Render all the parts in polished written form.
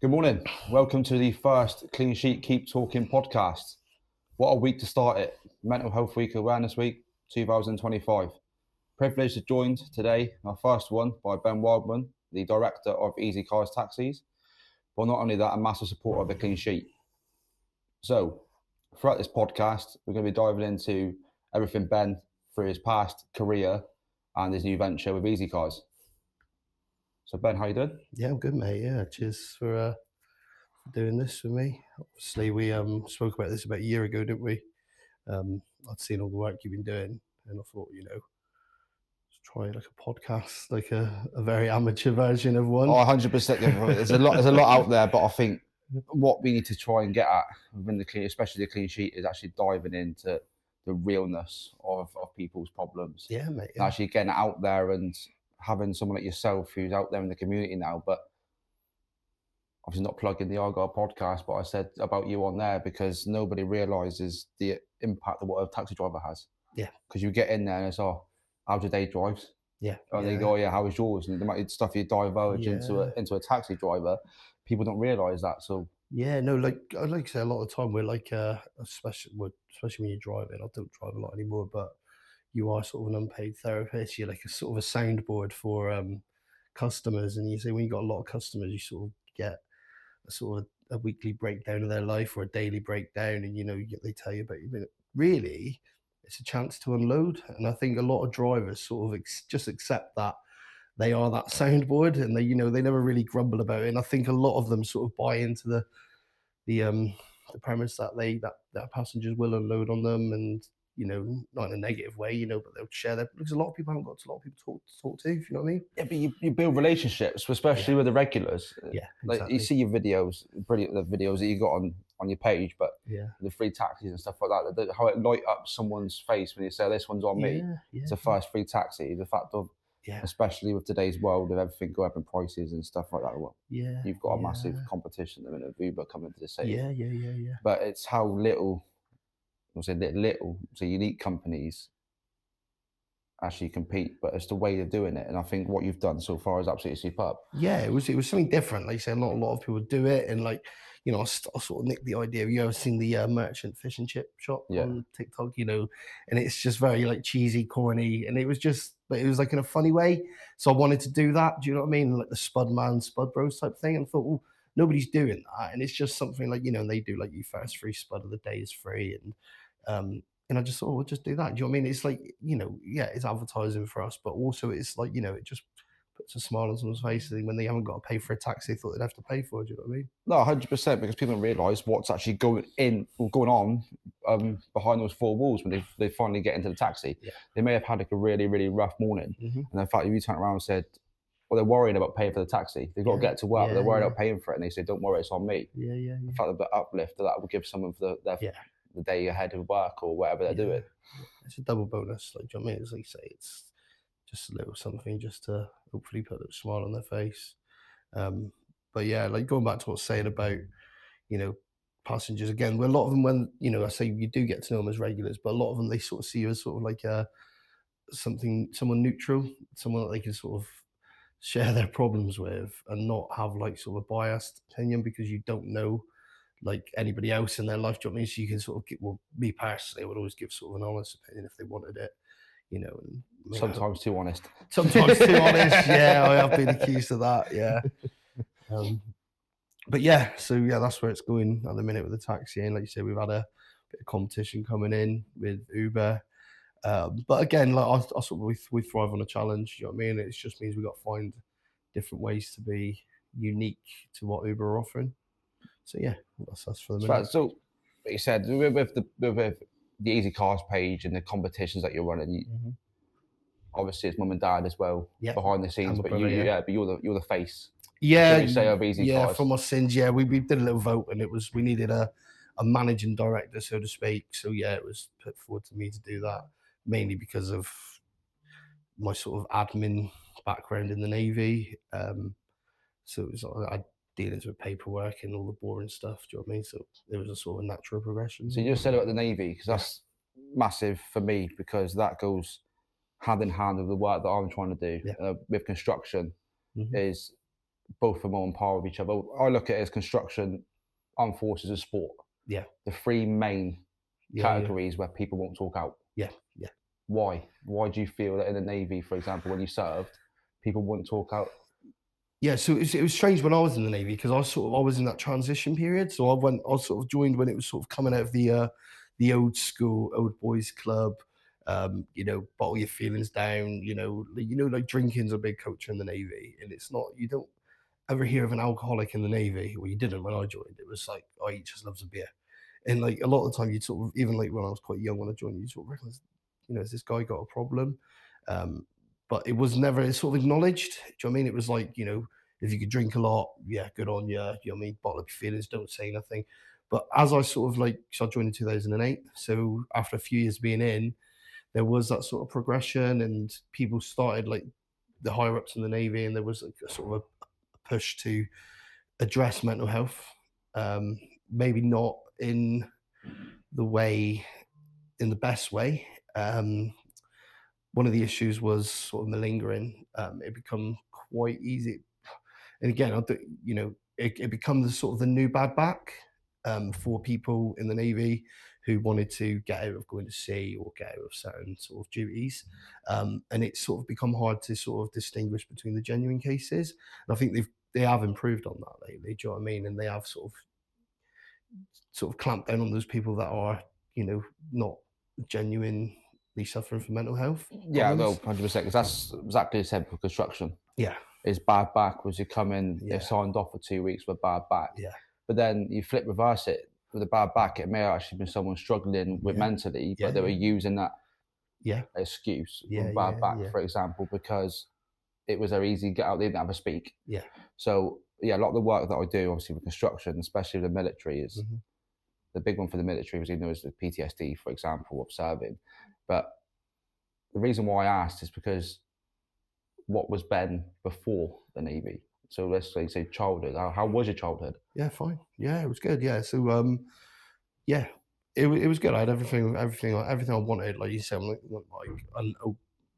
Good morning. Welcome to the first Clean Sheet Keep Talking podcast. What a week to start it. Mental Health Week, Awareness Week 2025. Privileged to joined today, our first one, by Ben Wildman, the director of Easy Cars Taxis. But not only that, a massive supporter of the Clean Sheet. So, throughout this podcast, we're going to be diving into everything Ben through his past career and his new venture with Easy Cars. So Ben, how you doing? Yeah, I'm good, mate. Yeah, cheers for doing this with me. Obviously, we spoke about this about a year ago, didn't we? I'd seen all the work you've been doing, and I thought, let's try like a podcast, like a very amateur version of one. Oh, 100%. There's a lot out there, but I think what we need to try and get at within the clean, especially the Clean Sheet, is actually diving into the realness of people's problems. Yeah, mate. Yeah. Actually getting it out there and having someone like yourself who's out there in the community now, but obviously not plugging the Argyle podcast, but I said about you on there because nobody realises the impact of what a taxi driver has. Yeah. Because you get in there and it's, how's your day drives? Yeah. And they go, how was yours? And the amount of stuff you divulge into a taxi driver, people don't realise that. So yeah, no, like I like to say a lot of the time we're like especially when you're driving. I don't drive a lot anymore, but you are sort of an unpaid therapist. You're like a sort of a soundboard for customers, and you say when you got a lot of customers, you sort of get a sort of a weekly breakdown of their life or a daily breakdown, and they tell you about you. Really, it's a chance to unload, and I think a lot of drivers sort of just accept that they are that soundboard, and they never really grumble about it. And I think a lot of them sort of buy into the premise that passengers will unload on them, and not in a negative way, but they'll share their, because a lot of people haven't got a lot of people to talk to, if you know what I mean. Yeah, but you build relationships, especially with the regulars. Yeah, exactly. Like you see your videos, brilliant, the videos that you got on your page, but the free taxis and stuff like that, how it light up someone's face when you say this one's on me. It's a first free taxi. The fact of, especially with today's world of everything going up in prices and stuff like that. Well, you've got a massive competition at the minute of Uber coming to the city. Yeah. But it's how little, so unique companies actually compete, but it's the way of doing it. And I think what you've done so far is absolutely superb. Yeah, it was something different. Like you say, a lot of people do it, and I sort of nicked the idea. Have you ever seen the merchant fish and chip shop on TikTok? And it's just very like cheesy, corny, and it was like in a funny way. So I wanted to do that. Do you know what I mean? Like the Spud Bros type thing. And I thought, well, nobody's doing that, and it's just something like they do like you first free spud of the day is free, and I just thought, we'll just do that. Do you know what I mean? It's like, it's advertising for us, but also it's like, it just puts a smile on someone's face when they haven't got to pay for a taxi they thought they'd have to pay for. Do you know what I mean? No, 100%, because people don't realise what's actually going on behind those four walls when they finally get into the taxi. Yeah. They may have had like a really, really rough morning. Mm-hmm. And in fact, if you turn around and said, well, they're worrying about paying for the taxi. They've got to get to work, but they're worried about paying for it. And they say, don't worry, it's on me. Yeah. In fact, the uplift that will give someone for the day ahead of work or whatever they're doing. It's a double bonus. Like, do you know what I mean? It's like you say, it's just a little something just to hopefully put a smile on their face. But yeah, like going back to what I was saying about, passengers again, where a lot of them, when, I say you do get to know them as regulars, but a lot of them, they sort of see you as sort of like someone neutral, someone that they can sort of share their problems with and not have like sort of a biased opinion because you don't know like anybody else in their life. Do you know what I mean? So you can sort of me personally, I would always give sort of an honest opinion if they wanted it, and sometimes too honest. Sometimes too honest. Yeah, I have been accused of that. Yeah. But yeah, so yeah, that's where it's going at the minute with the taxi. And like you said, we've had a bit of competition coming in with Uber. But again, like I sort of we thrive on a challenge. You know what I mean? It just means we've got to find different ways to be unique to what Uber are offering. So yeah, that's for the minute. So like you said, with the Easy Cars page and the competitions that you're running, obviously it's mum and dad as well behind the scenes, but you're the face. Yeah, you say of Easy Cars. From our sins. Yeah, we did a little vote, and we needed a managing director, so to speak. So yeah, it was put forward to me to do that, mainly because of my sort of admin background in the Navy. So it was I dealings with paperwork and all the boring stuff. Do you know what I mean? So there was a sort of natural progression. So you just said about the Navy, because that's massive for me, because that goes hand in hand with the work that I'm trying to do with construction. Is both of them on par with each other. I look at it as construction, armed forces, and sport. Yeah. The three main categories where people won't talk out. Yeah, yeah. Why? Why do you feel that in the Navy, for example, when you served, people wouldn't talk out? Yeah, so it was strange when I was in the Navy because I was in that transition period. So I sort of joined when it was sort of coming out of the old school, old boys club. Bottle your feelings down. Like drinking's a big culture in the Navy, and it's not. You don't ever hear of an alcoholic in the Navy. Well, you didn't when I joined. It was like, oh, he just loves a beer, and like a lot of the time, you'd sort of even like when I was quite young when I joined, you sort of recognize, has this guy got a problem? But it was never sort of acknowledged. Do you know what I mean? It was like, if you could drink a lot, yeah, good on you. You know what I mean? Bottle up your feelings, don't say nothing. But as I sort of so I joined in 2008. So after a few years being in, there was that sort of progression and people started like the higher ups in the Navy, and there was like a sort of a push to address mental health. Maybe not in the best way. One of the issues was sort of malingering. It become quite easy, and again, it becomes sort of the new bad back for people in the Navy who wanted to get out of going to sea or get out of certain sort of duties, and it's sort of become hard to sort of distinguish between the genuine cases. And I think they have improved on that lately. Do you know what I mean? And they have sort of clamped down on those people that are not genuinely suffering from mental health problems. Yeah, no, 100%, because that's exactly the same for construction. Yeah. It's bad back, was you come in, you're signed off for 2 weeks with bad back. Yeah. But then you reverse it with a bad back, it may have actually been someone struggling with mentally, but they were using that excuse with bad back, for example, because it was their easy get out, they didn't have a speak. Yeah. So, a lot of the work that I do, obviously, with construction, especially the military, is the big one for the military was, was the PTSD, for example, of serving. But the reason why I asked is because what was Ben before the Navy? So let's say childhood. How was your childhood? Yeah, fine. Yeah, it was good. Yeah, so it was good. I had everything I wanted. Like you said, I'm like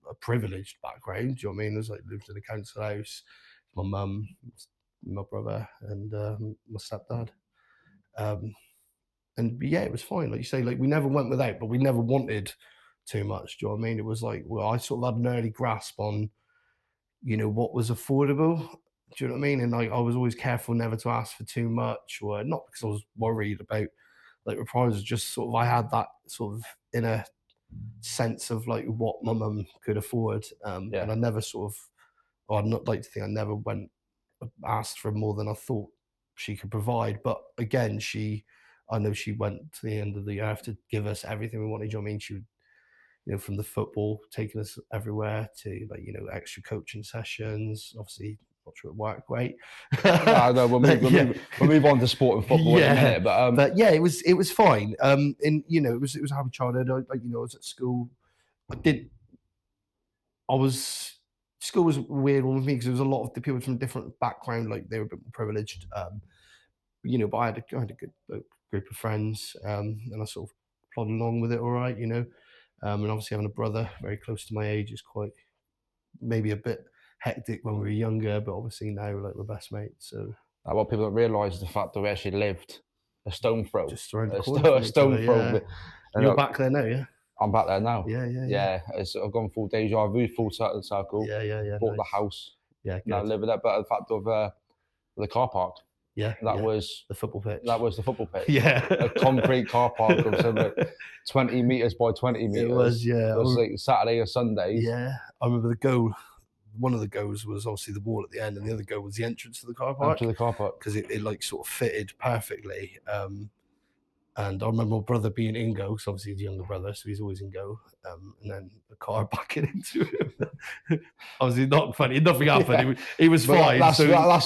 a privileged background. Do you know what I mean? There's like lived in a council house. My mum, my brother, and my stepdad. And yeah, it was fine. Like you say, like we never went without, but we never wanted too much. Do you know what I mean? It was like, well, I sort of had an early grasp on, what was affordable. Do you know what I mean? And like I was always careful never to ask for too much, or not because I was worried about like reprisals. Just sort of I had that sort of inner sense of like what my mum could afford, and I never I'd not like to think I never asked for more than I thought she could provide. But again, I know she went to the end of the earth to give us everything we wanted. You know what I mean? She would, from the football, taking us everywhere to like, extra coaching sessions. Obviously, not sure it worked great. No, we'll move on to sport and football in a minute. But yeah, it was fine. And it was a happy childhood. I was at school. School was a weird one with me because there was a lot of the people from different background, like they were a bit more privileged. But I had a good group of friends, and I sort of plodded along with it all right, and obviously having a brother very close to my age is quite maybe a bit hectic when we were younger, but obviously now we're best mates. So what people don't realise is the fact that we actually lived a stone throw, just around the corner, a stone throw. Yeah. You're back there now, yeah? I'm back there now. Yeah. I've gone full deja vu, full circle. Yeah. Bought the house. Yeah, good. Now live with that, but the fact of the car park. Yeah, that was the football pitch. That was the football pitch. Yeah, a concrete car park of something 20 meters by 20 meters. It was, yeah. It was like Saturday or Sundays. Yeah, I remember the goal. One of the goals was obviously the wall at the end, and the other goal was the entrance to the car park. To the car park because it like sort of fitted perfectly. And I remember my brother being in goal, because obviously he's a younger brother, so he's always in goal. And then the car backing into him. Obviously not funny, nothing happened. He was fine. That's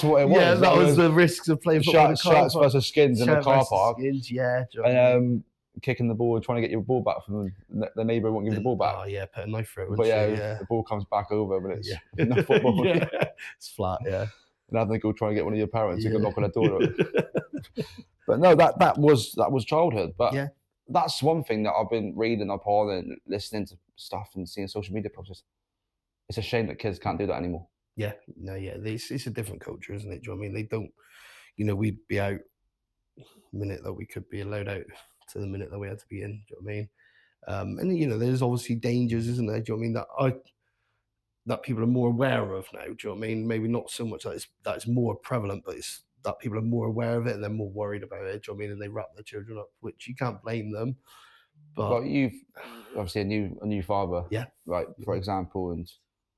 what it was. Yeah, that was the risks of playing football in the car park. Versus skins in the car park. Skins, yeah. And kicking the ball, trying to get your ball back from the neighbour won't give you the ball back. Oh yeah, put a knife through it. But the ball comes back over, but it's no football. It's flat, yeah. And I think go try and get one of your parents to go knock on the door. But no, that was childhood. But that's one thing that I've been reading upon and listening to stuff and seeing social media posts. It's a shame that kids can't do that anymore. Yeah, no, yeah, it's a different culture, isn't it? Do you know what I mean? They don't, we'd be out the minute that we could be allowed out to the minute that we had to be in. Do you know what I mean? And there's obviously dangers, isn't there? Do you know what I mean? That people are more aware of now. Do you know what I mean? Maybe not so much that it's more prevalent, but it's that people are more aware of it and they're more worried about it. Do you know what I mean? And they wrap their children up, which you can't blame them. But Well, you've obviously a new father, yeah, right? For example, and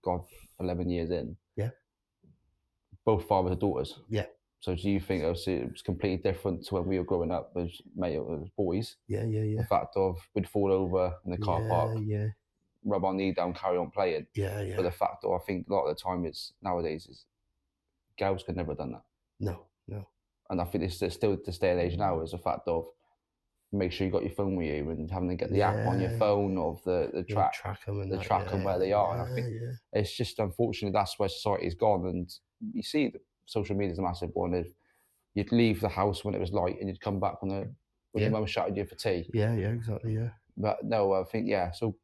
God, 11 years in, yeah, both fathers and daughters. yeah, So do you think obviously it was completely different to when we were growing up as male as boys? yeah, yeah, yeah, The fact of we'd fall over in the car park, yeah, rub our knee down, carry on playing. yeah, But yeah. the fact of I think a lot of the time is nowadays is girls could never have done that. No, no. And I think it's still this day and age now is the fact of make sure you got your phone with you and having to get the app on your Yeah, phone of the yeah, track, track them and the that. track and Yeah, where they are. And I yeah, think yeah, it's just unfortunately that's where society's gone. And you see that social media is a massive one. If you'd leave the house when it was light and you'd come back when your yeah, mum shouted you for tea. yeah, yeah, exactly. Yeah, But no, I think yeah. So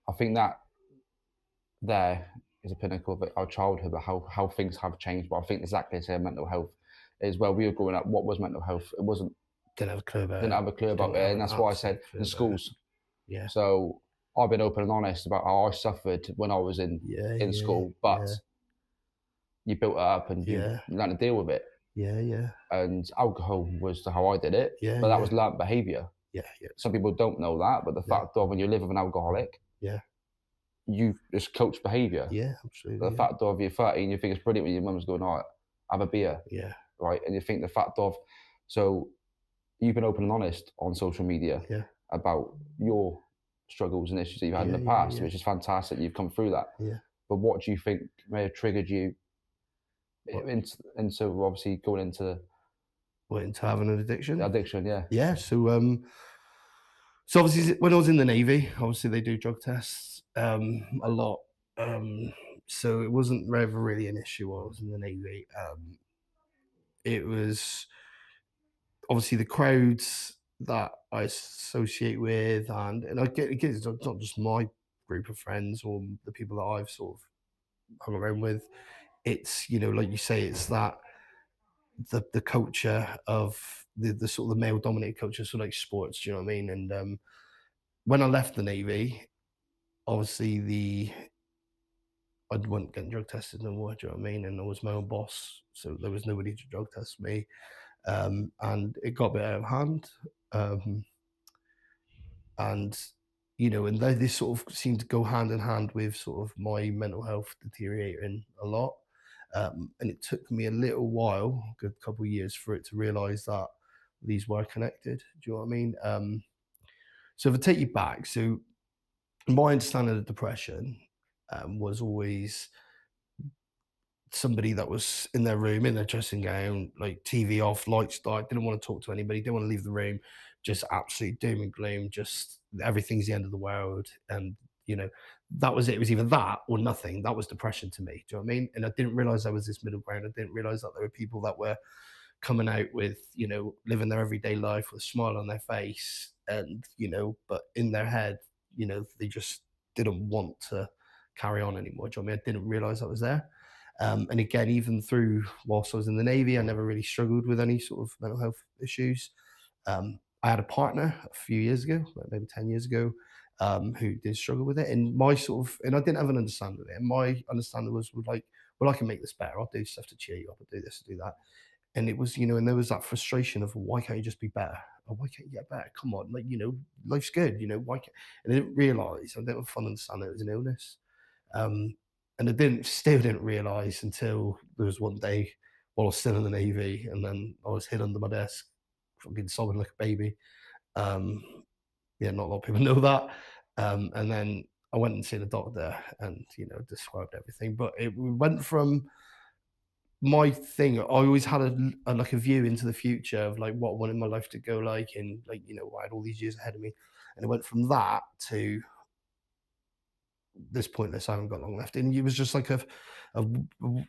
I think that there is a pinnacle of our childhood, but how things have changed. But I think exactly the same mental health is where we were growing up. What was mental health? It wasn't didn't have a clue about didn't it. have a clue about Didn't it, have and an that's why I said absolute clue in about it. schools. Yeah, So I've been open and honest about how I suffered when I was in yeah, in yeah, school, but yeah, you built it up and you yeah, learned to deal with it. yeah, yeah, And alcohol was how I did it, yeah, but that yeah, was learnt behaviour. yeah, yeah, Some people don't know that, but the no, fact of when you live with an alcoholic, yeah, you just coach behaviour. yeah, But absolutely. the Yeah, fact of you're 30 and you think it's brilliant when your mum's going, all right, have a beer, yeah, right? And you think the fact of, so you've been open and honest on social media yeah, about your struggles and issues that you've had in yeah, the yeah, past, yeah, which is fantastic. You've come through that. yeah. But what do you think may have triggered you What? into obviously going into What, into having an addiction? addiction? Yeah. Yeah. So obviously when I was in the Navy, obviously they do drug tests a lot. So it wasn't ever really an issue while I was in the Navy. It was obviously the crowds that I associate with, and I get it's not just my group of friends or the people that I've sort of hung around with. It's like you say, it's that the culture of the sort of the male dominated culture, so like sports. Do you know what I mean? And when I left the Navy, obviously I wasn't getting drug tested no more. Do you know what I mean? And I was my own boss, so there was nobody to drug test me, and it got a bit out of hand. Um, and and they sort of seem to go hand in hand with sort of my mental health deteriorating a lot. And it took me a little while, a good couple of years, for it to realize that these were connected. Do you know what I mean? So if I take you back, so my understanding of depression was always somebody that was in their room, in their dressing gown, like TV off, lights dark, didn't want to talk to anybody, didn't want to leave the room, just absolute doom and gloom, just everything's the end of the world. And, that was it. It was either that or nothing. That was depression to me. Do you know what I mean? And I didn't realize there was this middle ground. I didn't realize that there were people that were coming out with, living their everyday life with a smile on their face and, but in their head, they just didn't want to carry on anymore. Do you know what I mean? I didn't realize that was there. And again, even through whilst I was in the Navy, I never really struggled with any sort of mental health issues. I had a partner a few years ago, like maybe 10 years ago, who did struggle with it. And and I didn't have an understanding of it. And my understanding was like, well, I can make this better. I'll do stuff to cheer you up. I'll do this, I'll do that. And it was, and there was that frustration of why can't you just be better? Or why can't you get better? Come on, like, life's good, why can't, and I didn't realize, I didn't fully understand that it was an illness. Um, and still didn't realize until there was one day while I was still in the Navy, and then I was hid under my desk, fucking sobbing like a baby. Yeah, not a lot of people know that. And then I went and seen a doctor, and described everything. But it went from my thing. I always had like a view into the future of like what I wanted my life to go like, and like I had all these years ahead of me, and it went from that to this pointless. I haven't got long left, and it was just like a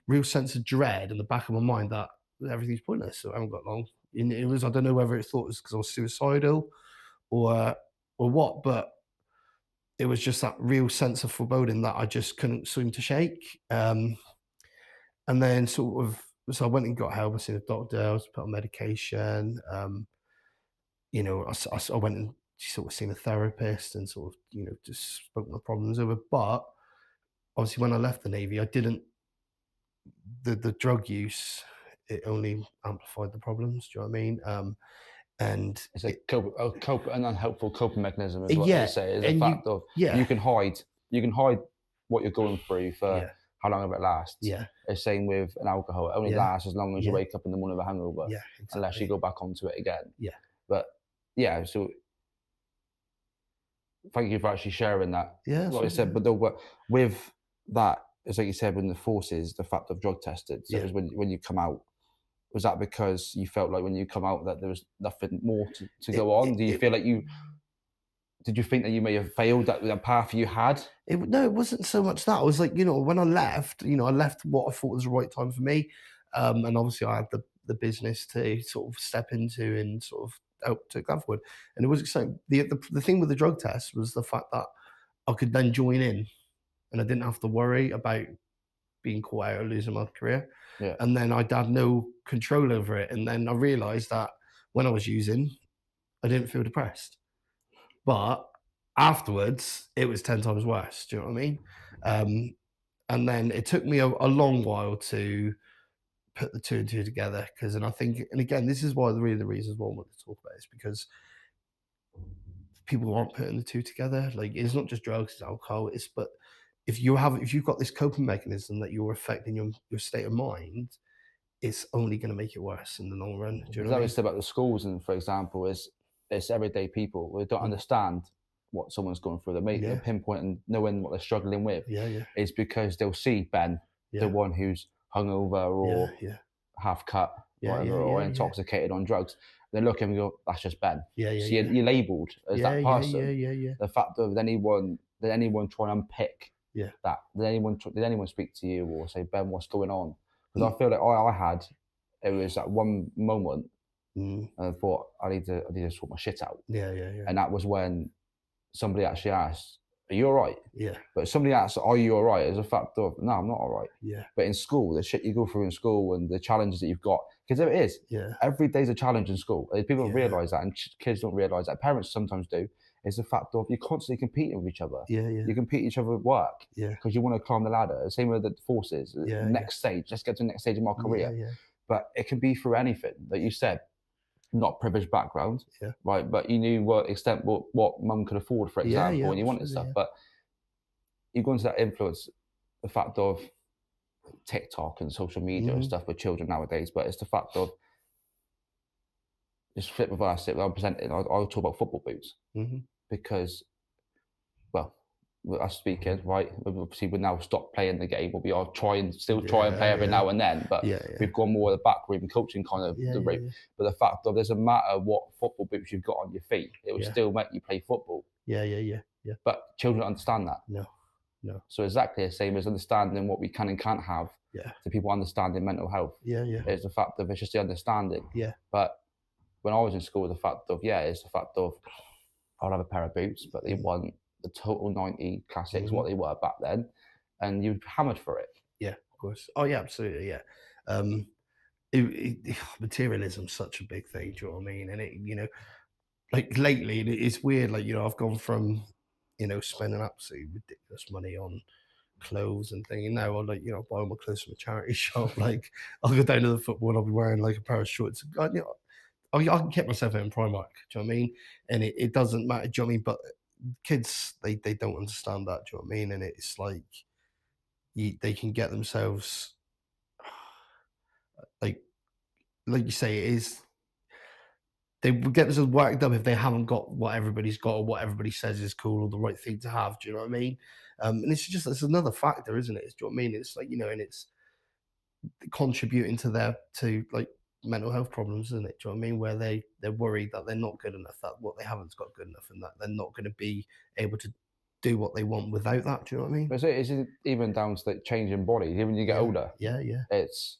real sense of dread in the back of my mind that everything's pointless. So I haven't got long. And it was, I don't know whether it thought it was because I was suicidal or what, but it was just that real sense of foreboding that I just couldn't seem to shake. And then sort of, so I went and got help. I seen a doctor. I was put on medication. I went and sort of seen a therapist and sort of, just spoke my problems over. But obviously, when I left the Navy, I didn't, the drug use, it only amplified the problems. Do you know what I mean? And It's an unhelpful coping mechanism, is what yeah, they say. Is the and fact of yeah, you can hide what you're going through for yeah, how long it lasts. yeah, The same with an alcohol; it only yeah, lasts as long as you yeah, wake up in the morning with a hangover, yeah, unless you exactly. go back onto it again. Yeah, But yeah, so thank you for actually sharing that. yeah, Like I said, but with that, it's like you said, when the forces, the fact of drug tested. So it yeah. was when you come out. Was that because you felt like when you come out that there was nothing more to It, go it, on? Do you it, feel like did you think that you may have failed that path you had? no, it wasn't so much that. I was like, when I left, I left what I thought was the right time for me. And obviously I had the business to sort of step into and sort of help take that forward. And it was exciting. The thing with the drug test was the fact that I could then join in and I didn't have to worry about being caught out or losing my career. Yeah. And then I'd had no control over it. And then I realized that when I was using, I didn't feel depressed. But afterwards, it was 10 times worse. Do you know what I mean? And then it took me a long while to put the two and two together. And I think, and again, this is why really the reasons why I want to talk about this, because people aren't putting the two together. Like, it's not just drugs, it's alcohol. But if you've got this coping mechanism that you're affecting your state of mind, it's only going to make it worse in the long run. Do you know That what I we mean? said about the schools, and for example, is it's everyday people who don't Mm. understand what someone's going through. They Yeah. pinpoint and knowing what they're struggling with. Yeah, yeah, Is because they'll see Ben, the yeah, one who's hungover or yeah, yeah, half cut, yeah, whatever, yeah, or yeah, yeah, intoxicated on drugs. They look at him and go, "That's just Ben." yeah, yeah, So yeah, you're labelled as yeah, that yeah, yeah, person. yeah, yeah, The fact of did anyone try and unpick yeah. that? Did anyone speak to you or say, Ben, what's going on? Because Mm, I feel like I had it was that one moment mm, and I thought I need to sort my shit out. yeah, yeah, yeah, And that was when somebody actually asked, "Are you all right?" yeah, But somebody asked, "Are you all right?" As a fact of, no, I'm not all right. yeah, But in school, the shit you go through in school and the challenges that you've got, because there it is. yeah, Every day's a challenge in school. People don't yeah, realise that, and kids don't realise that. Parents sometimes do. It's the fact of you're constantly competing with each other. yeah, yeah, You compete each other at work yeah, because you want to climb the ladder. Same with the forces. yeah, yeah, Next stage, let's get to the next stage of my yeah, career. yeah, But it can be through anything. Like you said, not privileged background, yeah, right? But you knew what mum could afford, for yeah, example, yeah, and you wanted absolutely, stuff. yeah, But you go into that influence, the fact of TikTok and social media and mhm, stuff with children nowadays. But it's the fact of just flip reverse it. I'm presenting. I'll talk about football boots mhm, because, well, with us speaking, right? Obviously, we now stop playing the game, but we are still try and play yeah, every yeah, now and then. But yeah, yeah, we've gone more of the back room coaching kind of yeah, the route. yeah, But the fact of doesn't matter what football boots you've got on your feet, it will yeah, still make you play football. yeah, yeah, yeah, yeah, But children don't understand that. no, no, So exactly the same as understanding what we can and can't have yeah, to people understanding mental health. yeah, yeah, It's the fact of it's just the understanding. yeah, But when I was in school, the fact of it's the fact of I'll have a pair of boots, but they mhm, want the total 90 classics, mhm, what they were back then, and you're hammered for it. yeah, of course. Oh, yeah, absolutely, yeah. Um, materialism's such a big thing. Do you know what I mean? And like lately, it's weird. Like, I've gone from, spending absolutely ridiculous money on clothes and thing. And now I like, buy all my clothes from a charity shop. Like, I'll go down to the football and I'll be wearing like a pair of shorts. I can get myself in Primark. Do you know what I mean? And it doesn't matter. Do you know what I mean? But kids, they don't understand that. Do you know what I mean? And it's like they can get themselves like you say, it is. They would get themselves worked up if they haven't got what everybody's got or what everybody says is cool or the right thing to have. Do you know what I mean? And it's another factor, isn't it? Do you know what I mean? It's like, and it's contributing to like mental health problems, isn't it? Do you know what I mean? Where they're worried that they're not good enough, that what they haven't got good enough, and that they're not going to be able to do what they want without that. Do you know what I mean? But it's even down to like changing bodies. Even when you get Yeah, older, yeah, yeah, it's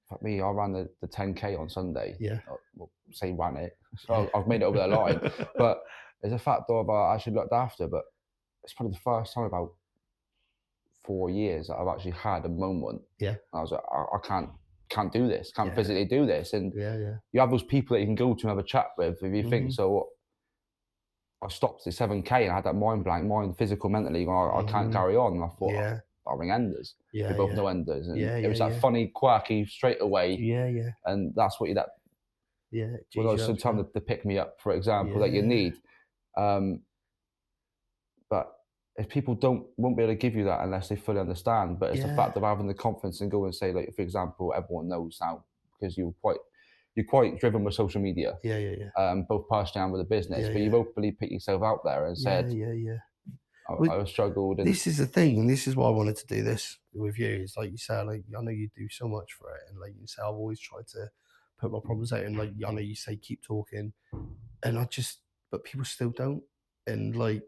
for me. I ran the 10K on Sunday. yeah. Well, say ran it. So I've made it over the line, but It's a fact though about I actually looked after, but it's probably the first time about 4 years that I've actually had a moment. Yeah. I was like, I can't do this, can't Yeah. physically do this. And Yeah. you have those people that you can go to and have a chat with if you think Mhm. so. I stopped at 7K and I had that mind blank, physical, mentally. I can't Mhm. carry on. And I thought, Yeah. I'll ring Enders. Yeah. We both Yeah. know Enders. And Yeah. it was that Yeah. funny, quirky, straight away. Yeah. And that's what that Yeah. well, G's those you up, sometimes yeah. the pick me up, for example, that you Yeah. need. But if people won't be able to give you that unless they fully understand. But it's the Yeah. fact of having the confidence and go and say, like, for example, everyone knows now because you're quite driven with social media. Yeah. Both personally and with the business, Yeah. but you've openly put yourself out there and said, Yeah. Well, I struggled. And this is the thing, and this is why I wanted to do this with you. It's like you say, like I know you do so much for it, and like you say, I've always tried to put my problems out, and like I know you say keep talking, and but people still don't, and like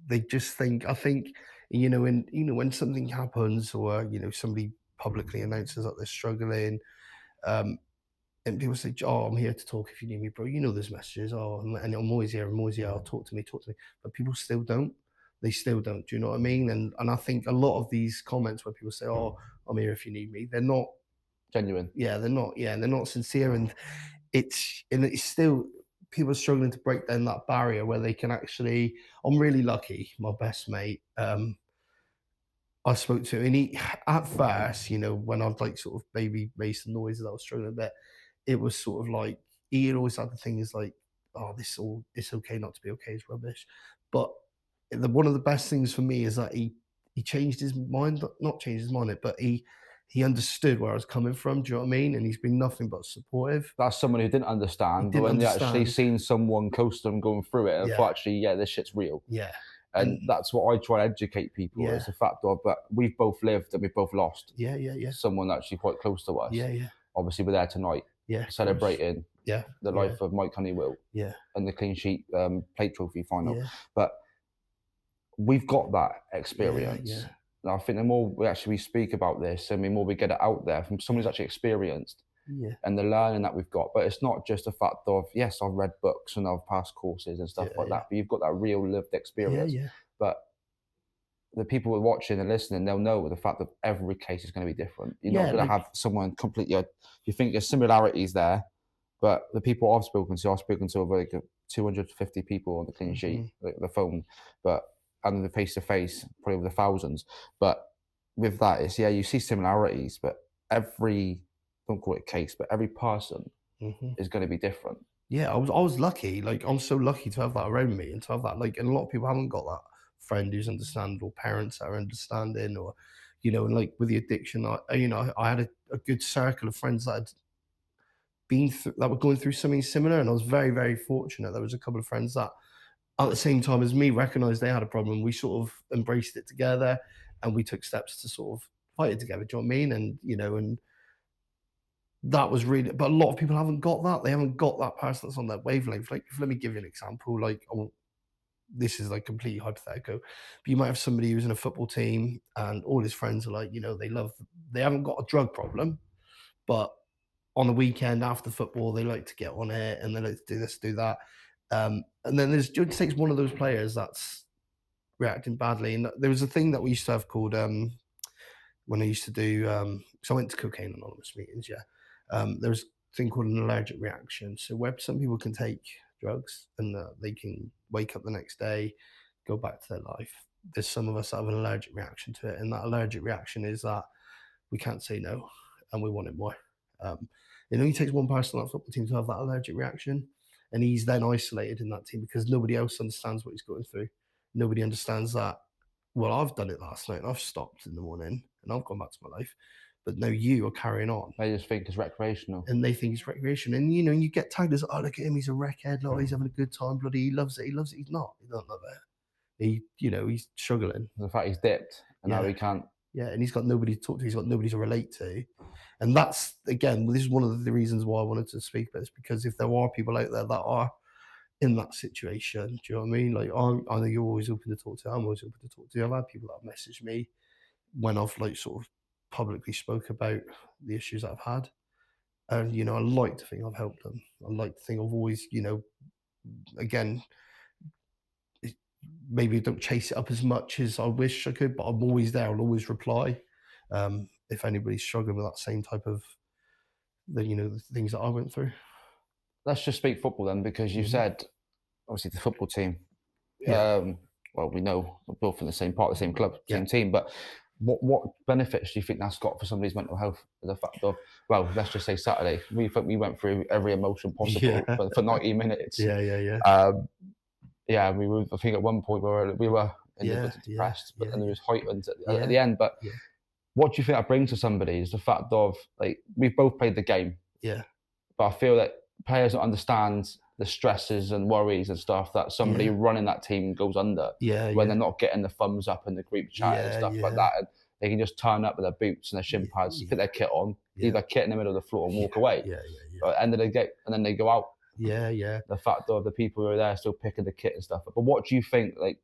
they just think. I think when something happens, or somebody publicly announces that they're struggling, um, and people say, "Oh, I'm here to talk if you need me, bro." There's messages. Oh, and I'm always here. I'm always here. Oh, talk to me. But people still don't. They still don't. Do you know what I mean? And I think a lot of these comments where people say, "Oh, I'm here if you need me," they're not genuine. Yeah, they're not. Yeah, they're not sincere, and it's still people are struggling to break down that barrier where they can actually. I'm really lucky. My best mate. I spoke to him, and he, at first, when I'd like sort of maybe made some noises, I was struggling a bit. It was sort of like he had always had the thing is like, oh, it's okay not to be okay, it's rubbish. But one of the best things for me is that he changed his mind, not changed his mind, but he understood where I was coming from. Do you know what I mean? And he's been nothing but supportive. That's someone who didn't He understand, but didn't when they actually understand. seen someone close to them going through it, and Yeah, thought, actually, yeah, this shit's real. yeah, And and that's what I try to educate people. yeah, It's the fact of, but we've both lived and we've both lost yeah, someone actually quite close to us. yeah. Obviously, we're there tonight Yeah, of course. celebrating Yeah, the yeah, life of Mike Honeywill yeah, and the clean sheet plate trophy final. yeah, But we've got that yeah, experience. yeah, And I think the more we speak about this, and the more we get it out there from someone who's actually experienced yeah, and the learning that we've got. But it's not just a fact of, yes, I've read books and I've passed courses and stuff Yeah, like yeah. that, but you've got that real lived experience. Yeah. But the people who are watching and listening, they'll know the fact that every case is going to be different. You're not Yeah, going to have someone completely. You think there's similarities there, but the people I've spoken to over like 250 people on the clean sheet, Mhm. like the phone, but and the face to face, probably over the thousands. But with that, it's you see similarities, but every don't call it case, but every person Mhm. is going to be different. Yeah, I was lucky. Like I'm so lucky to have that around me and to have that. Like, and a lot of people haven't got that friend who's understanding, or parents that are understanding, or and like with the addiction, I had a good circle of friends that had that were going through something similar, and I was very very fortunate. There was a couple of friends that at the same time as me recognized they had a problem. We sort of embraced it together, and we took steps to sort of fight it together. Do you know what I mean? And that was really, but a lot of people haven't got that. They haven't got that person that's on that wavelength. Like, let me give you an example. Like, this is like completely hypothetical, but you might have somebody who's in a football team and all his friends are like, they haven't got a drug problem, but on the weekend after football, they like to get on it and they like to do this, do that. And then it takes one of those players that's reacting badly. And there was a thing that we used to have called, when I used to do, so I went to Cocaine Anonymous meetings, yeah. There was a thing called an allergic reaction. So where some people can take drugs and they can wake up the next day, go back to their life. There's some of us that have an allergic reaction to it. And that allergic reaction is that we can't say no and we want it more. It only takes one person on that football team to have that allergic reaction. And he's then isolated in that team because nobody else understands what he's going through. Nobody understands that, well, I've done it last night and I've stopped in the morning and I've gone back to my life. But no, you are carrying on. They just think it's recreational. And they think it's recreation. And, you get tagged as, oh, look at him, he's a wreckhead. Look, he's having a good time. Bloody, he loves it. He loves it. He's not. He don't love it. He's struggling. The fact he's dipped and now he can't. Yeah, and he's got nobody to talk to. He's got nobody to relate to. And that's, again, this is one of the reasons why I wanted to speak about this, because if there are people out there that are in that situation, do you know what I mean? Like, I know you're always open to talk to. I'm always open to talk to. I've had people that have messaged me when I've like sort of publicly spoke about the issues that I've had. And, I like to think I've helped them. I like to think I've always, again, maybe don't chase it up as much as I wish I could, but I'm always there. I'll always reply if anybody's struggling with that same type of the things that I went through. Let's just speak football then, because you said obviously the football team. Yeah. Well, we know we're both in the same part of the same club, same team, but what benefits do you think that's got for somebody's mental health? The fact of, well, let's just say Saturday, we went through every emotion possible for 90 minutes. Yeah. We were, I think at one point we were a little bit depressed, but then it was heightened at the end. But what do you think that brings to somebody is the fact of, like, we've both played the game. Yeah. But I feel that players don't understand the stresses and worries and stuff that somebody running that team goes under when they're not getting the thumbs up in the group chat and stuff like that. And they can just turn up with their boots and their shin pads, put their kit on, leave their kit in the middle of the floor and walk away. But at the end of the game, and then they go out. The fact of the people who are there still picking the kit and stuff. But what do you think, like,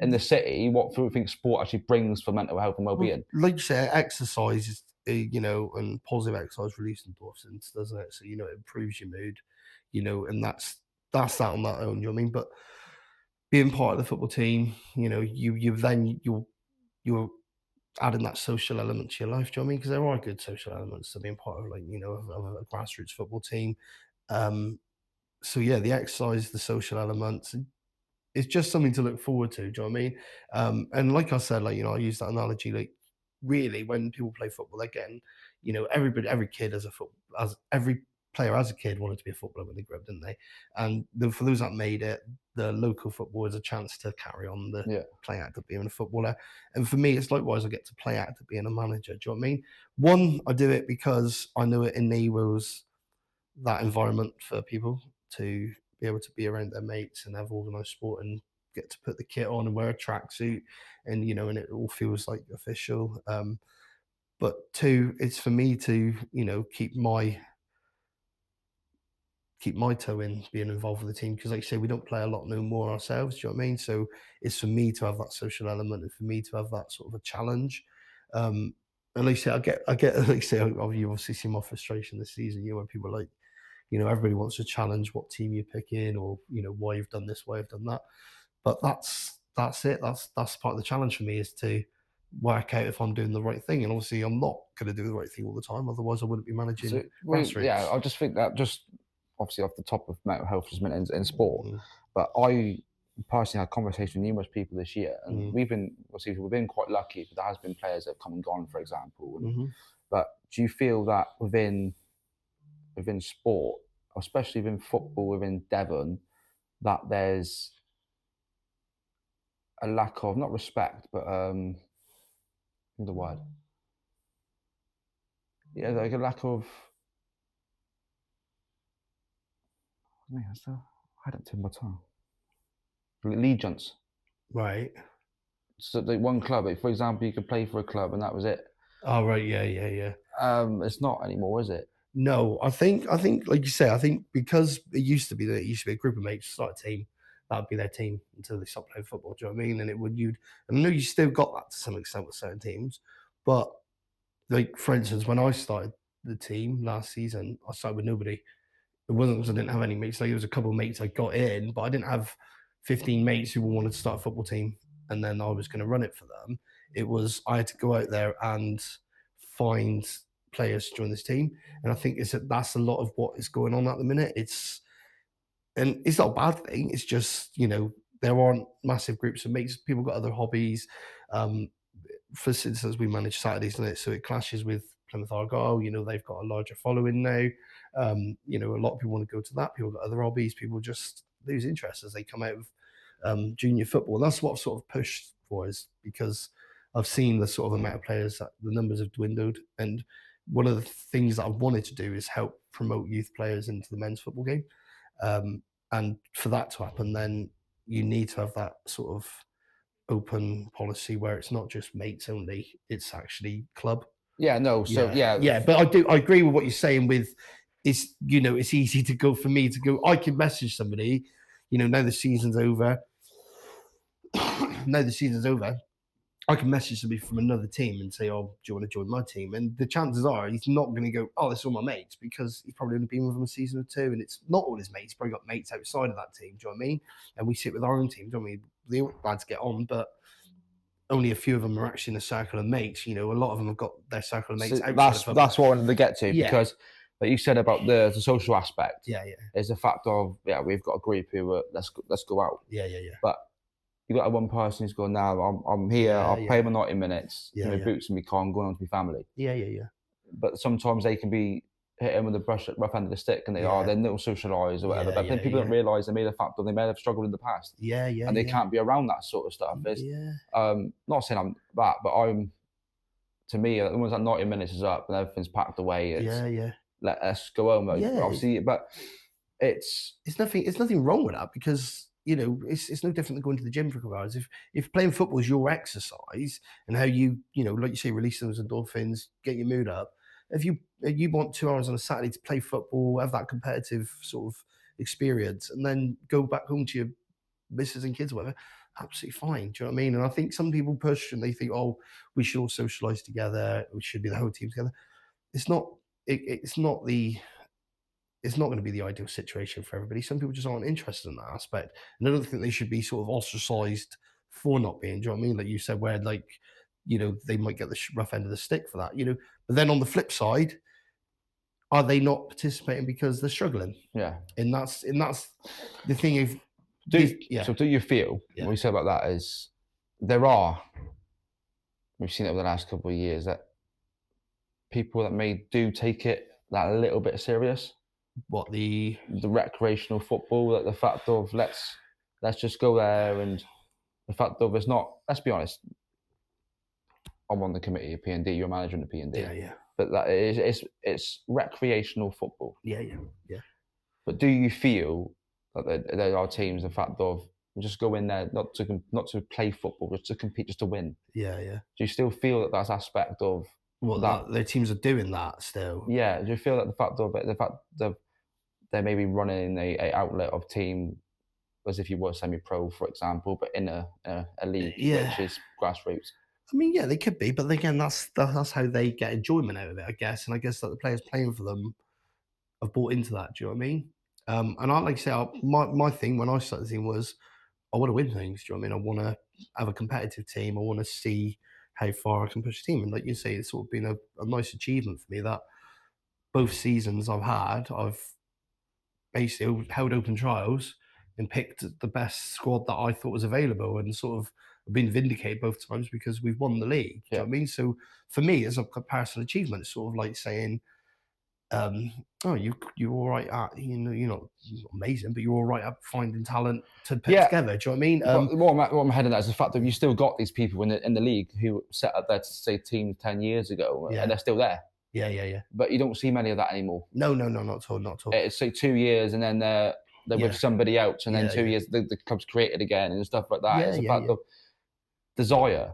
in the city, what do you think sport actually brings for mental health and well-being? Like you say, exercise is, and positive exercise releases endorphins, doesn't it? So, it improves your mood, and that's that on that own, you know what I mean? But being part of the football team, you're adding that social element to your life, do you know what I mean? Because there are good social elements to being part of, of a grassroots football team. So the exercise, the social elements, it's just something to look forward to. Do you know what I mean? And like I said, I use that analogy. Like, really, when people play football, they're getting, every kid every player as a kid wanted to be a footballer when they grew up, didn't they? And for those that made it, the local football is a chance to carry on the play act of being a footballer. And for me, it's likewise. I get to play act of being a manager. Do you know what I mean? One, I do it because I know it enables that environment for people to be able to be around their mates and have organised sport and get to put the kit on and wear a tracksuit and and it all feels like official. But two, it's for me to keep my toe in being involved with the team, because like I say, we don't play a lot no more ourselves. Do you know what I mean? So it's for me to have that social element and for me to have that sort of a challenge. And like I say, I get like I say, you obviously see my frustration this season. When people are like, everybody wants to challenge what team you're picking or, why you've done this, why you've done that. But that's it. That's part of the challenge for me, is to work out if I'm doing the right thing. And obviously I'm not going to do the right thing all the time. Otherwise I wouldn't be managing grassroots. I just think that, just obviously off the top of mental health just in sport, but I personally had conversations with numerous people this year, and we've been quite lucky, but there has been players that have come and gone, for example. But do you feel that within sport, especially within football, within Devon, that there's a lack of, not respect, but the word, like a lack of, I don't take my tongue, allegiance, right? So like one club, for example, you could play for a club and that was it. Oh right, yeah. It's not anymore, is it? No, I think like you say, I think because it used to be a group of mates start a team, that would be their team until they stopped playing football. Do you know what I mean? And I know you still got that to some extent with certain teams, but like for instance, when I started the team last season, I started with nobody. It wasn't because I didn't have any mates. Like, there was a couple of mates I got in, but I didn't have 15 mates who wanted to start a football team, and then I was going to run it for them. It was, I had to go out there and find players to join this team, and I think that's a lot of what is going on at the minute. And it's not a bad thing. It's just there aren't massive groups of mates. People got other hobbies. For instance, we manage Saturdays, so it clashes with Plymouth Argyle. They've got a larger following now. A lot of people want to go to that. People got other hobbies. People just lose interest as they come out of junior football. And that's what I've sort of pushed for, is because I've seen the sort of amount of players that the numbers have dwindled. And one of the things that I've wanted to do is help promote youth players into the men's football game. And for that to happen, then you need to have that sort of open policy where it's not just mates only, it's actually club. Yeah, but I agree with what you're saying with, it's it's easy to go, for me to go, I can message somebody, now the season's over I can message somebody from another team and say, "Oh, do you want to join my team?" And the chances are he's not going to go, "Oh, this is all my mates," because he's probably only been with them a season or two, and it's not all his mates. He's probably got mates outside of that team. Do you know what I mean? And we sit with our own team. Do you know what I mean? They're all glad to get on, but only a few of them are actually in a circle of mates. A lot of them have got their circle of mates outside of football. That's what I wanted to get to, because like you said about the social aspect. Is the fact of we've got a group who let's go out. But you got one person who's going, now I'm here, I'll play my 90 minutes, my boots and my car, I'm going on to my family. But sometimes they can be hitting with the rough end of the stick, and they're little socialised or whatever. But then people don't realise they may have struggled in the past. And they can't be around that sort of stuff. Not saying I'm that, but to me, once that 90 minutes is up and everything's packed away, let us go home. Obviously, but it's nothing wrong with that, because it's no different than going to the gym for a couple of hours. If playing football is your exercise and how you like you say, release those endorphins, get your mood up. If you want 2 hours on a Saturday to play football, have that competitive sort of experience, and then go back home to your missus and kids, or whatever, absolutely fine. Do you know what I mean? And I think some people push and they think, oh, we should all socialise together. We should be the whole team together. It's not. It's not going to be the ideal situation for everybody. Some people just aren't interested in that aspect. And I don't think they should be sort of ostracized for not being, do you know what I mean? Like you said, where they might get the rough end of the stick for that, But then on the flip side, are they not participating because they're struggling? Yeah. And that's the thing of, So do you feel, what you said about that is, we've seen it over the last couple of years, that people that do take it that a little bit serious? What, the recreational football, that the fact of let's just go there, and the fact of it's not, let's be honest, I'm on the committee of P&D, you're managing the P&D. But that it's recreational football. But do you feel that there are teams, the fact of just go in there not to play football, just to compete, just to win? Do you still feel that that's aspect of that their teams are doing that still? Do you feel that the fact of they may be running a outlet of team as if you were semi-pro, for example, but in a league which is grassroots? I mean, they could be, but again, that's how they get enjoyment out of it, I guess. And I guess that the players playing for them have bought into that. Do you know what I mean? And I like to say, my thing when I started the team was, I want to win things. Do you know what I mean? I want to have a competitive team. I want to see how far I can push the team. And like you say, it's sort of been a nice achievement for me that both seasons I've basically held open trials and picked the best squad that I thought was available, and sort of been vindicated both times because we've won the league. Do you know what I mean? So for me, it's a personal achievement. It's sort of like saying, oh, you're all right at, you're not amazing, but you're all right at finding talent to put together. Do you know what I mean? What I'm heading at is the fact that you still got these people in the league who set up their, say, team 10 years ago, and they're still there. But you don't see many of that anymore. No, not at all. It's say 2 years, and then they're with somebody else, and then 2 years the club's created again and stuff like that. It's the fact of desire,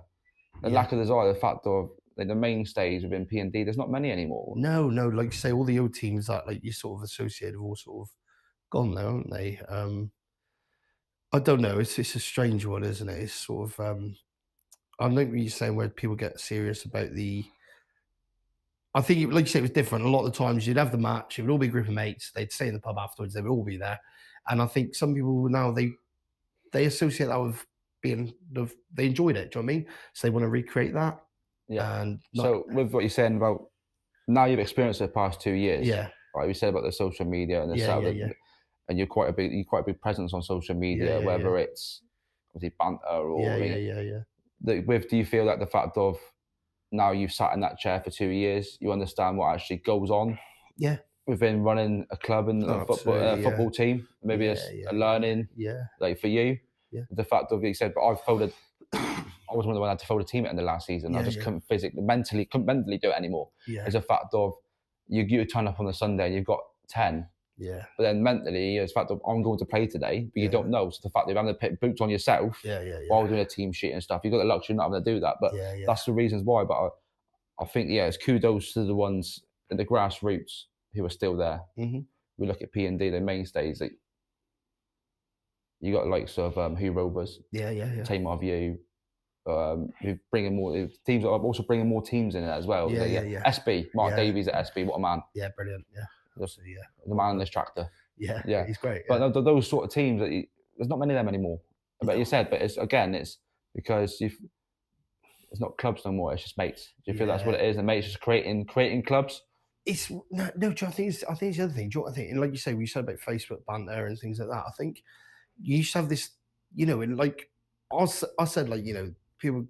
the lack of desire, the fact of the mainstays within P&D. There's not many anymore. No, like you say, all the old teams that like you sort of associated have all sort of gone now, haven't they? I don't know. It's a strange one, isn't it? It's sort of I know what you're saying, where people get serious about I think, like you say, it was different. A lot of the times you'd have the match, it would all be a group of mates, they'd stay in the pub afterwards, they would all be there. And I think some people now, they associate that with being, they enjoyed it, do you know what I mean? So they want to recreate that. And so with what you're saying about, now you've experienced it the past 2 years. Right, we said about the social media and and you're quite a big presence on social media, whether it's obviously banter or do you feel like the fact of, now you've sat in that chair for 2 years, you understand what actually goes on within running a club and a football team? Maybe it's a learning, like for you, the fact of, you said, but I was one of the ones that had to fold a team at the end of last season. I just couldn't mentally do it anymore. It's a fact of, you turn up on a Sunday and you've got 10. But then mentally, it's the fact of, I'm going to play today, but you don't know. So the fact that you're having to put boots on yourself while doing a team sheet and stuff, you've got the luxury of not having to do that. But that's the reasons why. But I think, it's kudos to the ones in the grassroots who are still there. We look at P&D, the mainstays. You got likes of Who Rovers, Tamar View, Who's bringing more teams are also bringing more teams in it as well. Yeah. SB, Mark Davies at SB, what a man. Yeah, brilliant. Yeah, the man on this tractor. Yeah, he's great. But those sort of teams, there's not many of them anymore. But you said, but it's because it's not clubs no more. It's just mates. Do you feel that's what it is? And mates just creating clubs. It's no. I think it's the other thing. Do you know what I think? And like you say, we said about Facebook banter and things like that. I think you used to have this, and like I said, like people.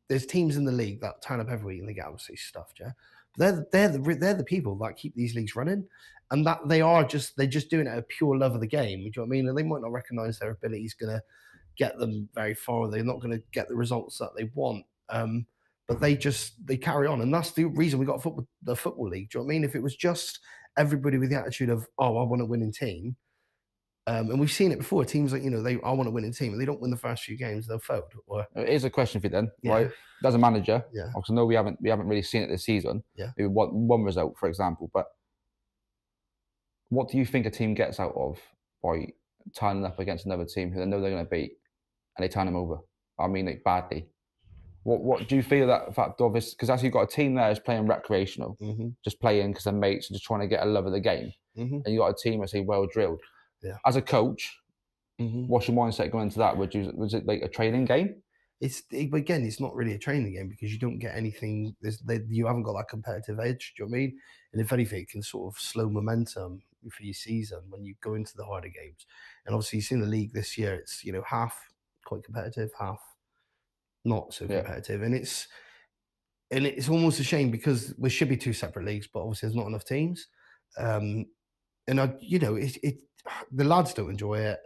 There's teams in the league that turn up every week and they get absolutely stuffed. Yeah, they're the people that keep these leagues running, and that they're just doing it out of pure love of the game. Do you know what I mean? And they might not recognise their ability is going to get them very far. They're not going to get the results that they want. But they carry on, and that's the reason we got the football league. Do you know what I mean? If it was just everybody with the attitude of, oh, I want a winning team, and we've seen it before. Teams like I want a winning team, and they don't win the first few games, they'll fold. Here's a question for you then, right? As a manager, because I know we haven't really seen it this season. Maybe one result, for example, but what do you think a team gets out of by turning up against another team who they know they're going to beat, and they turn them over? I mean, like badly. What do you feel that fact of is because actually you've got a team there is playing recreational, just playing because they're mates and just trying to get a love of the game, and you got a team that's well drilled. As a coach, what's your mindset going into that? Was it like a training game? It's not really a training game because you don't get anything. You haven't got that competitive edge. Do you know what I mean? And if anything, it can sort of slow momentum for your season when you go into the harder games. And obviously, you've seen the league this year. It's half quite competitive, half not so competitive, and it's almost a shame because there should be two separate leagues, but obviously there's not enough teams. And the lads don't enjoy it.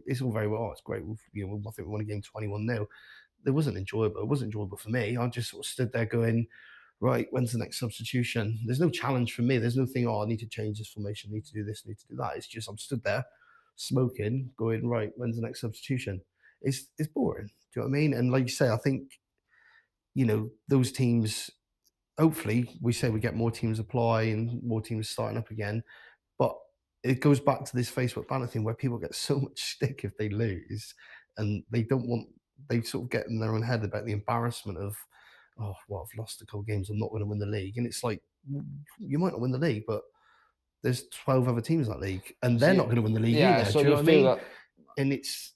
It's all very well. It's great. I think we won a game 21-0. It wasn't enjoyable. It wasn't enjoyable for me. I just sort of stood there going, right, when's the next substitution? There's no challenge for me. There's no thing, I need to change this formation, I need to do this, I need to do that. It's just I'm stood there smoking, going, right, when's the next substitution? It's boring. Do you know what I mean? And like you say, I think, those teams, hopefully we say we get more teams apply and more teams starting up again. But it goes back to this Facebook banner thing where people get so much stick if they lose and they sort of get in their own head about the embarrassment of, oh, well, I've lost a couple of games, I'm not going to win the league. And it's like, you might not win the league, but there's 12 other teams in that league and they're not going to win the league either. So do you know what I mean? That... And it's,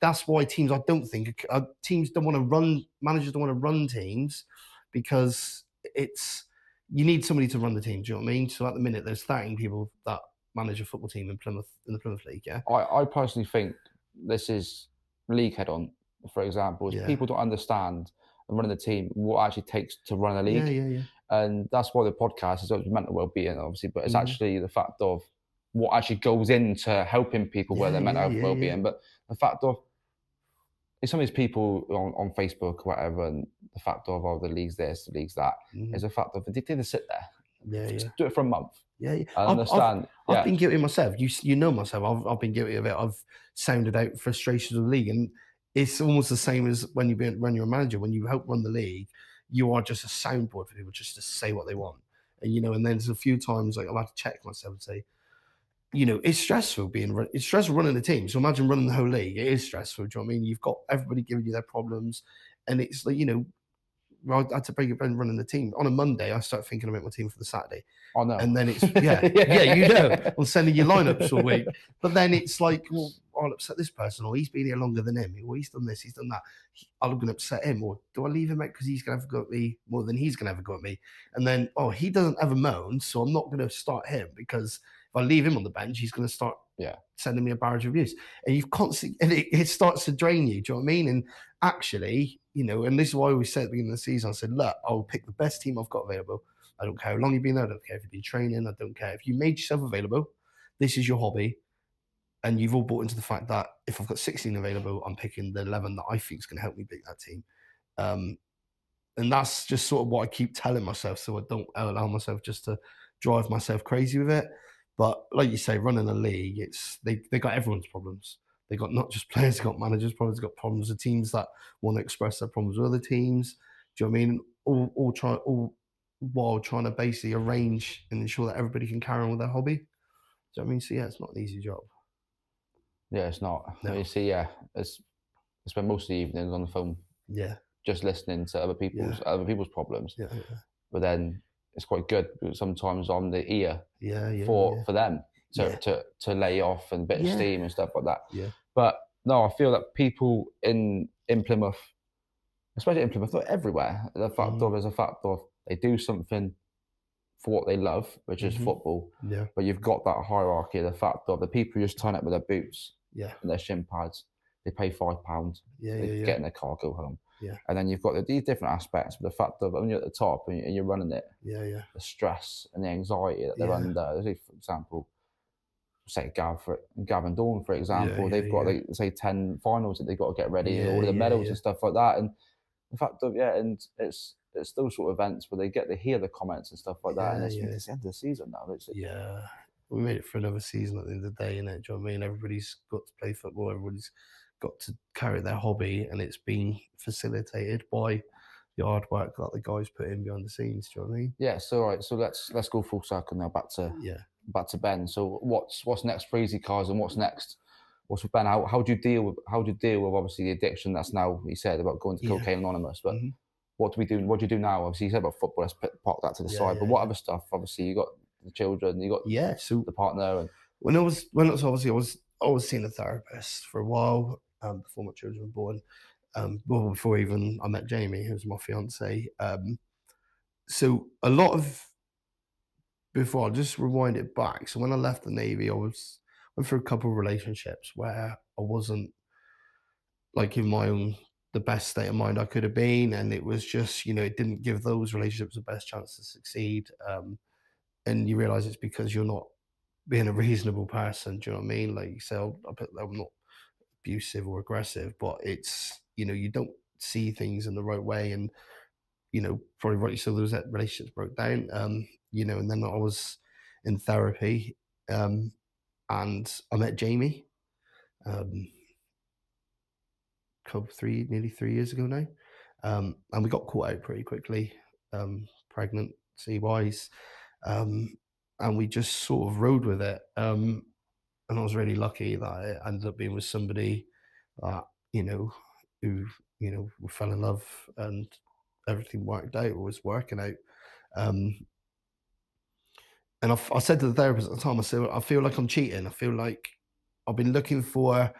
that's why teams, I don't think, teams don't want to run, managers don't want to run teams because you need somebody to run the team. Do you know what I mean? So at the minute, there's 13 people that manage a football team in the Plymouth League. Yeah. I personally think this is league head on, for example, is people don't understand and running the team what actually takes to run a league. Yeah. And that's why the podcast is mental well-being, obviously, but it's actually the fact of what actually goes into helping people with their mental well-being. But the fact of some of these people on Facebook or whatever, and the fact of the league's this, the league's that, is a fact of they did sit there. Just do it for a month. I understand. I've been guilty myself. You know myself. I've been guilty of it. I've sounded out frustrations of the league, and it's almost the same as when you're a manager. When you help run the league, you are just a soundboard for people just to say what they want. And and then there's a few times like I've had to check myself and say, it's stressful running a team. So imagine running the whole league. It is stressful. Do you know what I mean? You've got everybody giving you their problems, and it's like I had to break it down running the team. On a Monday, I start thinking about my team for the Saturday. Oh no! And then it's you know, I'm sending you lineups all week. But then it's like, well, I'll upset this person, or he's been here longer than him, or he's done this, he's done that. I'm going to upset him, or do I leave him out because he's going to have a go at me more than he's going to have a go at me? And then, he doesn't ever moan, so I'm not going to start him because if I leave him on the bench, he's going to start sending me a barrage of abuse. And you've constantly, and it starts to drain you. Do you know what I mean? And actually, and this is why I always said at the beginning of the season, I said, look, I'll pick the best team I've got available. I don't care how long you've been there. I don't care if you've been training. I don't care. If you made yourself available, this is your hobby. And you've all bought into the fact that if I've got 16 available, I'm picking the 11 that I think is going to help me beat that team. And that's just sort of what I keep telling myself, so I don't allow myself just to drive myself crazy with it. But like you say, running a league, they got everyone's problems. They got not just players, they got managers' problems, they got problems with teams that want to express their problems with other teams. Do you know what I mean? All while trying to basically arrange and ensure that everybody can carry on with their hobby. Do you know what I mean? So it's not an easy job. Yeah, it's not. No. You see, I spend most of the evenings on the phone just listening to other people's problems. Yeah. But then it's quite good because sometimes I'm the ear for them to lay off and a bit of steam and stuff like that. Yeah. But no, I feel that people in Plymouth, especially in Plymouth, not everywhere, the fact of is a fact of they do something for what they love, which is football. Yeah. But you've got that hierarchy, the fact of the people who just turn up with their boots and their shin pads, they pay £5, they get in their car, go home. Yeah. And then you've got these different aspects, but the fact of when you're at the top and you're running it, the stress and the anxiety that they're under. For example, say Gav and Dawn, for example, they've got like say 10 finals that they've got to get ready, and all of the medals and stuff like that. And the fact of and it's those sort of events where they hear the comments and stuff like that, and it's the end of the season now. We made it for another season at the end of the day, innit? Do you know what I mean? Everybody's got to play football, everybody's got to carry their hobby, and it's been facilitated by the hard work that the guys put in behind the scenes. Do you know what I mean? Yeah. So right. So let's go full circle now back to Ben. So what's next for Easy Cars, and what's next? What's with Ben? How do you deal with obviously the addiction that's now, you said about going to Cocaine Anonymous, but what do we do? What do you do now? Obviously, you said about football. Let's park that to the side. But what other stuff? Obviously, you got the children. You got so the partner. And when I was seeing a therapist for a while before my children were born. Well, before even I met Jamie, who was my fiance. So a lot of before, I'll just rewind it back. So when I left the Navy, I went through a couple of relationships where I wasn't like in the best state of mind I could have been, and it was just it didn't give those relationships the best chance to succeed. And you realize it's because you're not being a reasonable person. Do you know what I mean? Like you say, I'm not abusive or aggressive, but it's you don't see things in the right way, and probably rightly so those relationships broke down. And then I was in therapy, and I met Jamie nearly 3 years ago now, and we got caught out pretty quickly, pregnancy wise, and we just sort of rode with it. And I was really lucky that it ended up being with somebody that who we fell in love, and everything worked out, or was working out. And I said to the therapist at the time, I said, I feel like I'm cheating. I feel like I've been looking for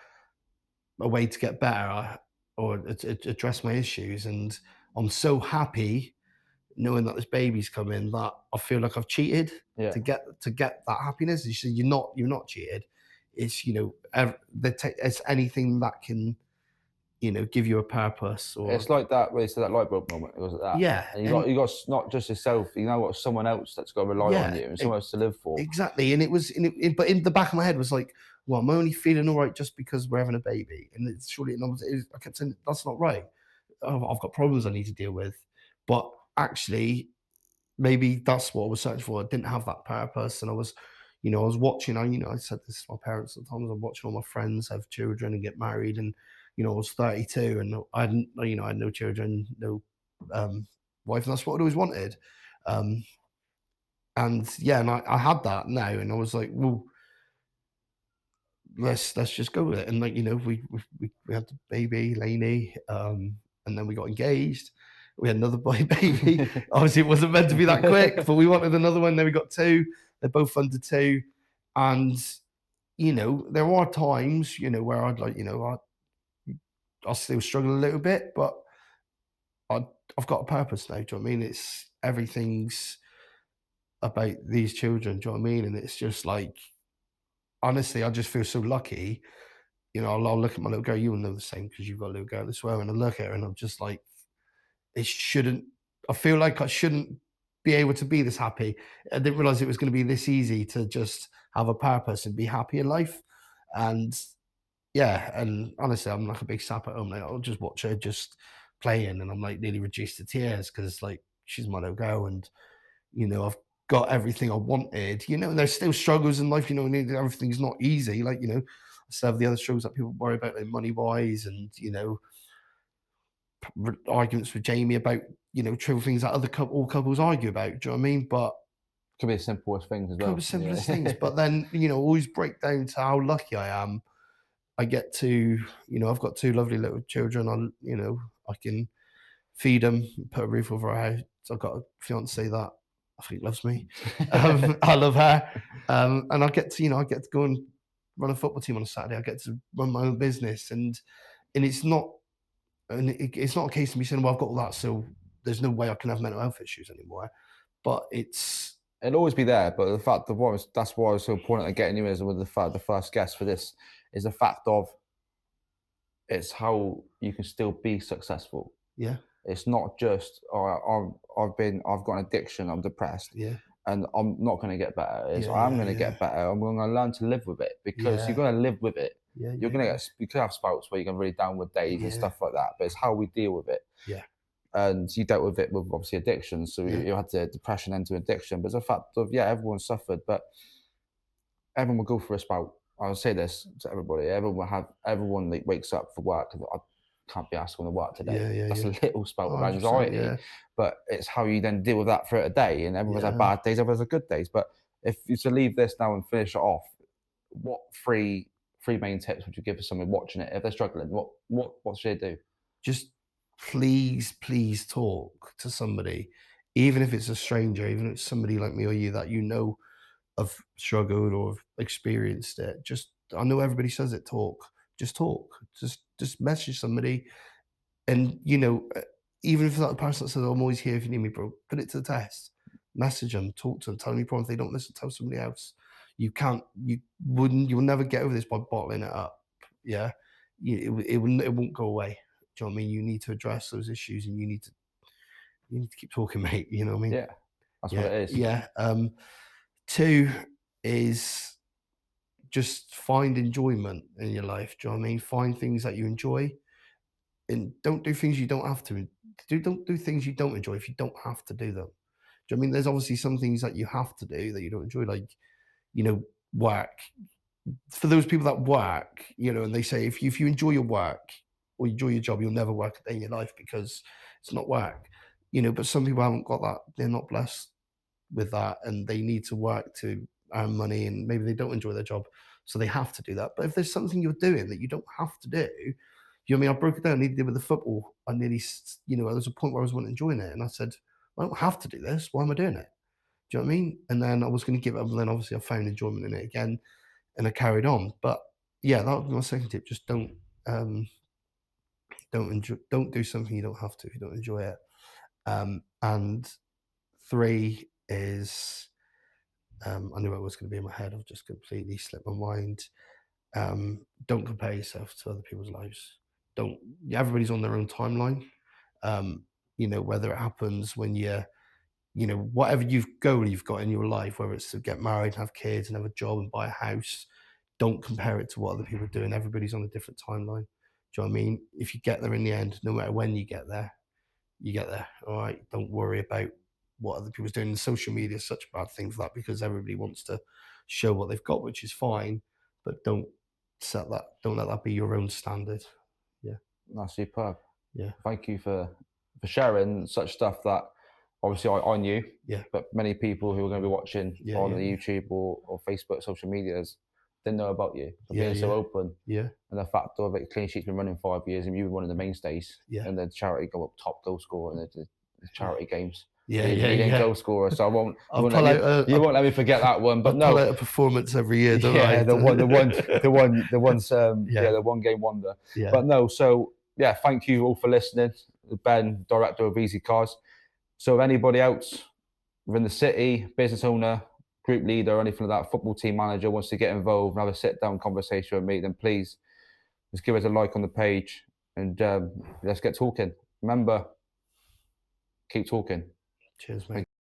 a way to get better or address my issues, and I'm so happy knowing that this baby's coming that I feel like I've cheated to get that happiness. You said you're not cheated. It's it's anything that can give you a purpose. Or it's like that where you said that light bulb moment. It was like that. Yeah. And you got not just yourself. Someone else that's got to rely on you and someone else to live for. Exactly. And it was, but in the back of my head was like, well, I'm only feeling all right just because we're having a baby. And it's surely, I kept saying, that's not right. I've got problems I need to deal with. But actually, maybe that's what I was searching for. I didn't have that purpose. And I was watching, I said this to my parents at the time, I was watching all my friends have children and get married. And, I was 32 and I had no children, no wife, and that's what I'd always wanted. And I had that now, and I was like, well, let's just go with it. And we had the baby, Lainey, and then we got engaged. We had another baby. Obviously, it wasn't meant to be that quick, but we wanted another one. Then we got two. They're both under 2, and there are times where I'd like I still struggle a little bit, but I've got a purpose now. Do you know what I mean? It's everything's about these children. Do you know what I mean? And it's just like, honestly, I just feel so lucky. I'll look at my little girl. You will know the same because you've got a little girl as well. And I look at her and I'm just like, I feel like I shouldn't be able to be this happy. I didn't realize it was going to be this easy to just have a purpose and be happy in life. And yeah, and honestly, I'm like a big sap at home. Like, I'll just watch her just playing, and I'm like nearly reduced to tears because like she's my little girl, and I've got everything I wanted. And there's still struggles in life. And everything's not easy. Like I still have the other struggles that people worry about, like money wise, and arguments with Jamie about trivial things that all couples argue about. Do you know what I mean? But could be as simple as things as well. Could be simple as things, but then always break down to how lucky I am. I get to, I've got 2 lovely little children. I can feed them, put a roof over our house. I've got a fiance that I think loves me. I love her, and I get to go and run a football team on a Saturday. I get to run my own business, and it's not it's not a case of me saying, well, I've got all that, so there's no way I can have mental health issues anymore. But it'll always be there. But the fact that that's why I was so important at getting you as with the first guest for this is the fact of it's how you can still be successful. Yeah. It's not just I've got an addiction, I'm depressed. Yeah. And I'm not going to get better. I'm going to get better. I'm going to learn to live with it because you're going to live with it. You could have spouts where you're going really downward days and stuff like that, but it's how we deal with it. Yeah. And you dealt with it with obviously addiction, so you had the depression into addiction. But it's a fact of everyone suffered, but everyone will go for a spout. I'll say this to everybody: everyone that wakes up for work. I can't be asked on the work today. That's a little spout of anxiety, but it's how you then deal with that throughout a day. And everyone's had bad days, everyone's had good days. But if you to leave this now and finish it off, what three main tips would you give for someone watching it if they're struggling? What should they do? Just please talk to somebody, even if it's a stranger, even if it's somebody like me or you that have struggled or have experienced it. I know everybody says it. Just talk. Just message somebody, and even if that person that says, I'm always here if you need me, bro, put it to the test. Message them, talk to them, tell them your problem. If they don't listen, tell somebody else. You'll never get over this by bottling it up. Yeah. It won't go away. Do you know what I mean? You need to address those issues, and you need to keep talking, mate. You know what I mean? Yeah. That's what it is. Yeah. 2 is just find enjoyment in your life. Do you know what I mean? Find things that you enjoy, and don't do things you don't have to. Don't do things you don't enjoy if you don't have to do them. Do you know what I mean? There's obviously some things that you have to do that you don't enjoy, like, work. For those people that work, and they say if you enjoy your work or you enjoy your job, you'll never work a day in your life because it's not work. But some people haven't got that. They're not blessed with that, and they need to work to earn money, and maybe they don't enjoy their job, so they have to do that. But if there's something you're doing that you don't have to do, you know what I mean? I broke it down. I nearly did with the football. I nearly, there was a point where I wasn't enjoying it, and I said, I don't have to do this. Why am I doing it? Do you know what I mean? And then I was going to give it up, and then obviously I found enjoyment in it again, and I carried on. But yeah, that would be my second tip. Just don't do something you don't have to if you don't enjoy it. And 3 is, I knew it was going to be in my head. I've just completely slipped my mind. Don't compare yourself to other people's lives. Everybody's on their own timeline. Whether it happens when whatever goal you've got in your life, whether it's to get married, have kids, and have a job and buy a house, don't compare it to what other people are doing. Everybody's on a different timeline. Do you know what I mean? If you get there in the end, no matter when you get there, all right? Don't worry about what other people's doing. And social media is such a bad thing for that, because everybody wants to show what they've got, which is fine, but don't let that be your own standard. Yeah. That's superb. Yeah. Thank you for sharing such stuff that obviously I knew, but many people who are going to be watching on the YouTube or Facebook social medias didn't know about you. For being so open. Yeah. And the fact of it, Clean Sheet's been running 5 years, and you've been one of the mainstays. Yeah. And the charity go up top goal scorer in the charity games. Yeah, you didn't goal scorer, so you won't let me forget that one. But I'll pull out a performance every year, don't I? the one game wonder. Yeah. But no, so thank you all for listening. Ben, director of Easy Cars. So if anybody else within the city, business owner, group leader, or anything like that, football team manager wants to get involved and have a sit-down conversation with me, then please just give us a like on the page, and let's get talking. Remember, keep talking. Cheers, mate.